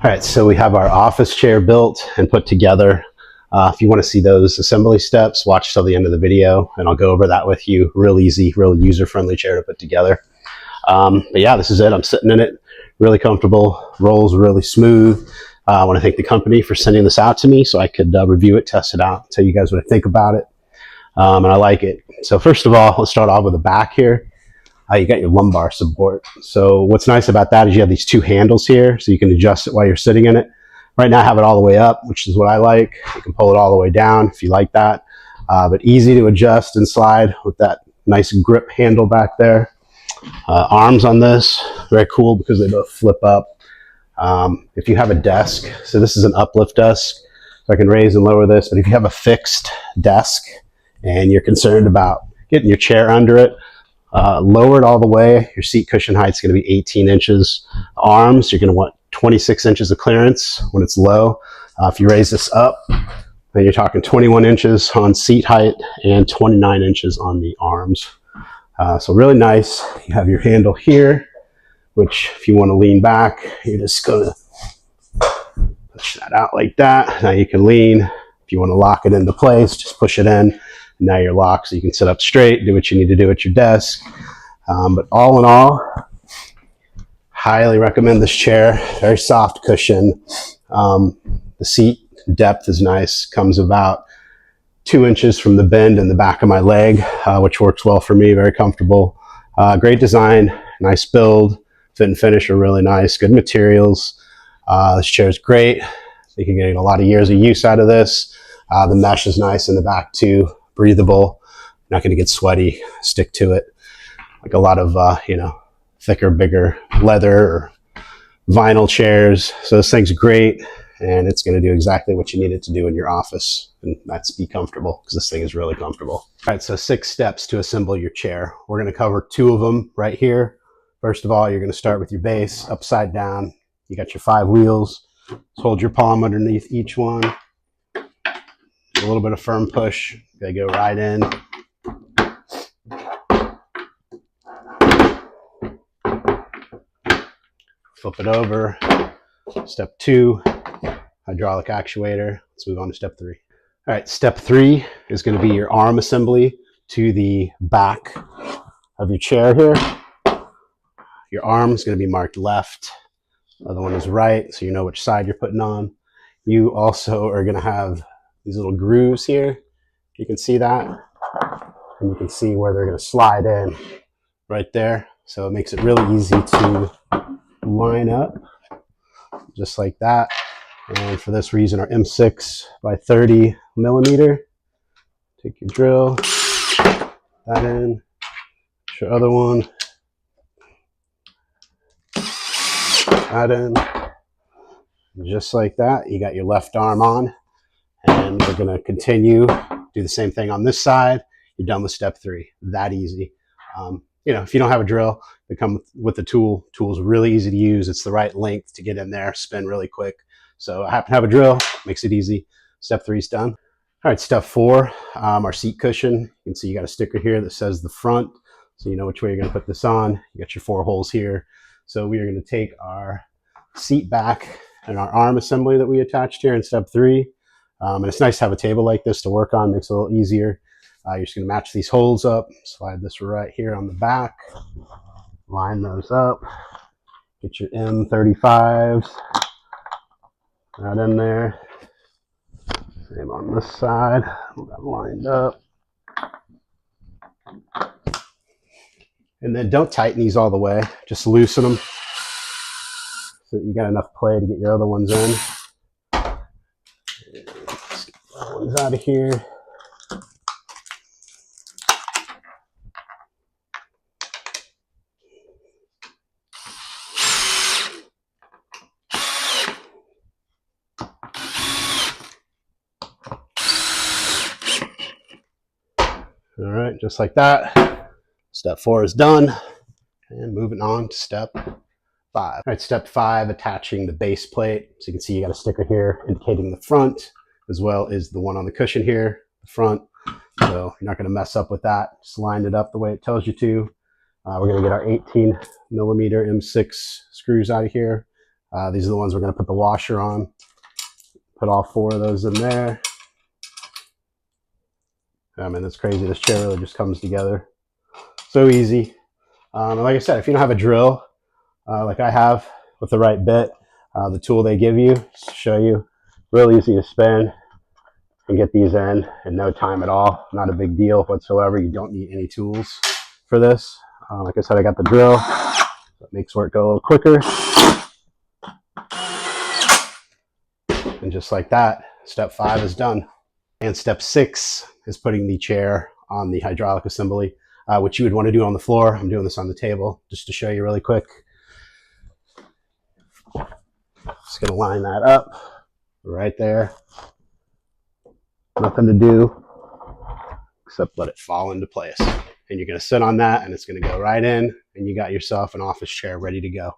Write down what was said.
All right, so we have our office chair built and put together. If you want to see those assembly steps, watch till the end of the video and I'll go over that with you. Real easy, real user-friendly chair to put together. But yeah, this is it. I'm sitting in it, really comfortable, rolls really smooth. I want to thank the company for sending this out to me so I could review it, test it out, tell you guys what I think about it. And I like it. So first of all, let's start off with the back here. You got your lumbar support. So what's nice about that is you have these two handles here, so you can adjust it while you're sitting in it. Right now I have it all the way up, which is what I like. You can pull it all the way down if you like that. But easy to adjust and slide with that nice grip handle back there. Arms on this, very cool because they both flip up. If you have a desk, so this is an uplift desk, so I can raise and lower this, but if you have a fixed desk and you're concerned about getting your chair under it, lower it all the way. Your seat cushion height is going to be 18 inches. Arms, you're going to want 26 inches of clearance when it's low. If you raise this up, then you're talking 21 inches on seat height and 29 inches on the arms. So really nice. You have your handle here, which if you want to lean back, you're just going to push that out like that. Now you can lean. If you want to lock it into place, just push it in. Now you're locked, so you can sit up straight, do what you need to do at your desk. But all in all, highly recommend this chair. Very soft cushion. The seat depth is nice. Comes about 2 inches from the bend in the back of my leg, which works well for me. Very comfortable. Great design, nice build. Fit and finish are really nice. Good materials. This chair is great. I think you're getting a lot of years of use out of this. The mesh is nice in the back too. Breathable, not going to get sweaty, stick to it like a lot of thicker, bigger leather or vinyl chairs. So this thing's great, and it's going to do exactly what you need it to do in your office, and that's be comfortable, because this thing is really comfortable. All right, so 6 steps to assemble your chair. We're going to cover 2 of them right here. First of all, you're going to start with your base upside down. You got your 5 wheels. Just hold your palm underneath each one. A little bit of firm push. They go right in. Flip it over. Step 2, hydraulic actuator. Let's move on to step 3. All right, step 3 is going to be your arm assembly to the back of your chair here. Your arm is going to be marked left. The other one is right, so you know which side you're putting on. You also are going to have these little grooves here. You can see that, and you can see where they're going to slide in right there. So it makes it really easy to line up just like that. And for this reason, our M6 by 30 millimeter. Take your drill, that in, your other one, that in, just like that. You got your left arm on. And we're going to continue, do the same thing on this side. You're done with step 3. That easy. If you don't have a drill, they come with the tool. Tool's really easy to use. It's the right length to get in there, spin really quick. So I happen to have a drill, makes it easy. Step 3 is done. All right, step 4, our seat cushion. You can see you got a sticker here that says the front, so you know which way you're going to put this on. You got your 4 holes here. So we are going to take our seat back and our arm assembly that we attached here in step 3. And it's nice to have a table like this to work on, makes it a little easier. You're just going to match these holes up, slide this right here on the back, line those up, get your M35s right in there. Same on this side, we'll have lined up. And then don't tighten these all the way, just loosen them so that you got enough play to get your other ones in. That one's out of here. All right, just like that. Step 4 is done. And moving on to step 5. All right, step 5, attaching the base plate. So you can see you got a sticker here indicating the front, as well as the one on the cushion here, the front. So you're not going to mess up with that. Just line it up the way it tells you to. We're going to get our 18 millimeter M6 screws out of here. These are the ones we're going to put the washer on. Put all 4 of those in there. I mean, that's crazy. This chair really just comes together. So easy. And like I said, if you don't have a drill, like I have with the right bit, the tool they give you, just to show you, real easy to spin and get these in no time at all. Not a big deal whatsoever. You don't need any tools for this. Like I said, I got the drill. That makes work go a little quicker. And just like that, step 5 is done. And step 6 is putting the chair on the hydraulic assembly, which you would want to do on the floor. I'm doing this on the table just to show you really quick. Just going to line that up right there. Nothing to do except let it fall into place. And you're going to sit on that and it's going to go right in, and you got yourself an office chair ready to go.